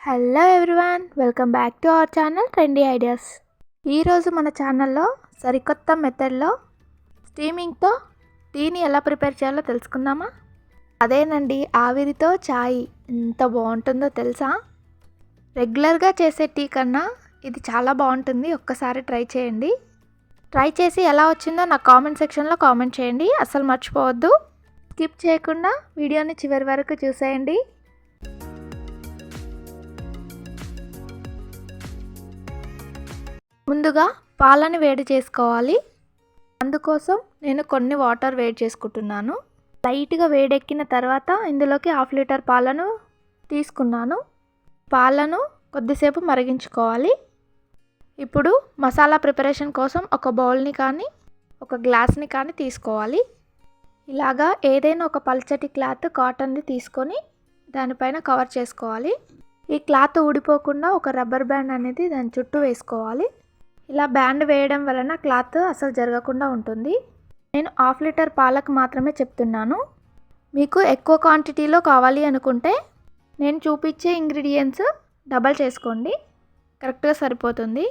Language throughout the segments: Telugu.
Hello everyone, welcome back to our channel trendy ideas. ఈరోజు మన ఛానల్లో సరికొత్త మెథడ్లో స్టీమింగ్తో టీని ఎలా ప్రిపేర్ చేయాలో తెలుసుకుందామా? అదేనండి, ఆవిరితో ఛాయ్. ఎంత బాగుంటుందో తెలుసా? రెగ్యులర్గా చేసే టీ కన్నా ఇది చాలా బాగుంటుంది. ఒక్కసారి ట్రై చేయండి. ట్రై చేసి ఎలా వచ్చిందో నాకు కామెంట్ సెక్షన్లో కామెంట్ చేయండి. అస్సలు మర్చిపోవద్దు. స్కిప్ చేయకుండా వీడియోని చివరి వరకు చూసేయండి. ముందుగా పాలని వేడి చేసుకోవాలి. అందుకోసం నేను కొన్ని వాటర్ వేడి చేసుకుంటున్నాను. లైట్గా వేడెక్కిన తర్వాత ఇందులోకి 1/2 లీటర్ పాలను తీసుకున్నాను. పాలను కొద్దిసేపు మరిగించుకోవాలి. ఇప్పుడు మసాలా ప్రిపరేషన్ కోసం ఒక బౌల్ని కానీ ఒక గ్లాస్ని కానీ తీసుకోవాలి. ఇలాగా ఏదైనా ఒక పల్చటి క్లాత్ కాటన్ది తీసుకొని దానిపైన కవర్ చేసుకోవాలి. ఈ క్లాత్ ఊడిపోకుండా ఒక రబ్బర్ బ్యాండ్ అనేది దాని చుట్టూ వేసుకోవాలి. ఇలా బ్యాండ్ వేయడం వలన క్లాత్ అసలు జరగకుండా ఉంటుంది. నేను 1/2 లీటర్ పాలకు మాత్రమే చెప్తున్నాను. మీకు ఎక్కువ క్వాంటిటీలో కావాలి అనుకుంటే నేను చూపించే ఇంగ్రీడియంట్స్ డబల్ చేసుకోండి, కరెక్ట్గా సరిపోతుంది.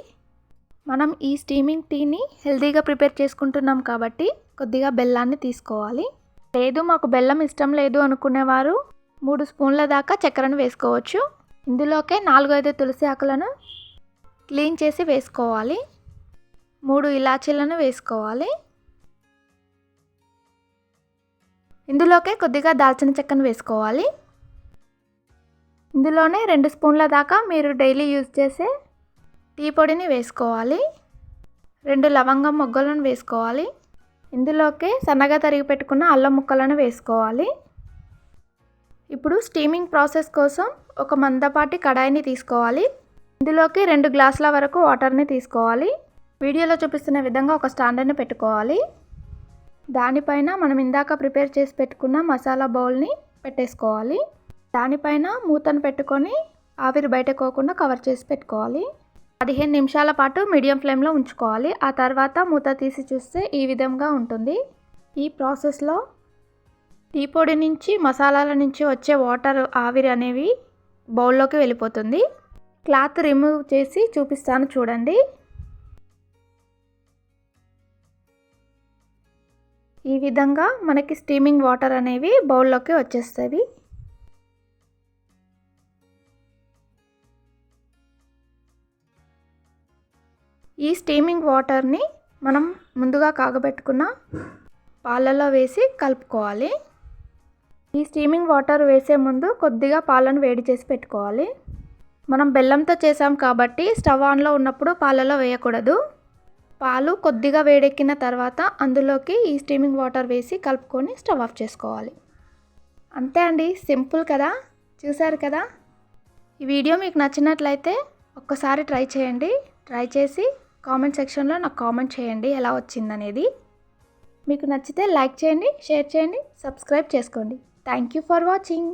మనం ఈ స్టీమింగ్ టీని హెల్తీగా ప్రిపేర్ చేసుకుంటున్నాం కాబట్టి కొద్దిగా బెల్లాన్ని తీసుకోవాలి. లేదు మాకు బెల్లం ఇష్టం లేదు అనుకునేవారు 3 స్పూన్ల దాకా చక్కెరను వేసుకోవచ్చు. ఇందులోకే 4-5 తులసి ఆకులను క్లీన్ చేసి వేసుకోవాలి. 3 ఇలాచీలను వేసుకోవాలి. ఇందులోకే కొద్దిగా దాల్చిన చెక్కను వేసుకోవాలి. ఇందులోనే 2 స్పూన్ల దాకా మీరు డైలీ యూజ్ చేసే టీ పొడిని వేసుకోవాలి. 2 లవంగం మొగ్గలను వేసుకోవాలి. ఇందులోకే సన్నగా తరిగి పెట్టుకున్న అల్లం ముక్కలను వేసుకోవాలి. ఇప్పుడు స్టీమింగ్ ప్రాసెస్ కోసం ఒక మందపాటి కడాయిని తీసుకోవాలి. ఇందులోకి 2 గ్లాసుల వరకు వాటర్ని తీసుకోవాలి. వీడియోలో చూపిస్తున్న విధంగా ఒక స్టాండర్ని పెట్టుకోవాలి. దానిపైన మనం ఇందాక ప్రిపేర్ చేసి పెట్టుకున్న మసాలా బౌల్ని పెట్టేసుకోవాలి. దానిపైన మూతను పెట్టుకొని ఆవిరి బయటకోకుండా కవర్ చేసి పెట్టుకోవాలి. 15 నిమిషాల పాటు మీడియం ఫ్లేమ్లో ఉంచుకోవాలి. ఆ తర్వాత మూత తీసి చూస్తే ఈ విధంగా ఉంటుంది. ఈ ప్రాసెస్లో టీ పొడి నుంచి మసాలాల నుంచి వచ్చే వాటర్ ఆవిరి అనేవి బౌల్లోకి వెళ్ళిపోతుంది. క్లాత్ రిమూవ్ చేసి చూపిస్తాను చూడండి. ఈ విధంగా మనకి స్టీమింగ్ వాటర్ అనేవి బౌల్లోకి వచ్చేస్తాయి. ఈ స్టీమింగ్ వాటర్ని మనం ముందుగా కాగబెట్టుకున్న పాలలో వేసి కలుపుకోవాలి. ఈ స్టీమింగ్ వాటర్ వేసే ముందు కొద్దిగా పాలను వేడి చేసి పెట్టుకోవాలి. మనం బెల్లంతో చేసాం కాబట్టి స్టవ్ ఆన్లో ఉన్నప్పుడు పాలలో వేయకూడదు. పాలు కొద్దిగా వేడెక్కిన తర్వాత అందులోకి ఈ స్టీమింగ్ వాటర్ వేసి కలుపుకొని స్టవ్ ఆఫ్ చేసుకోవాలి. అంతే అండి, సింపుల్ కదా. చూసారు కదా. ఈ వీడియో మీకు నచ్చినట్లయితే ఒక్కసారి ట్రై చేయండి. ట్రై చేసి కామెంట్ సెక్షన్లో నాకు కామెంట్ చేయండి ఎలా వచ్చిందనేది. మీకు నచ్చితే లైక్ చేయండి, షేర్ చేయండి, సబ్స్క్రైబ్ చేసుకోండి. Thank you for watching.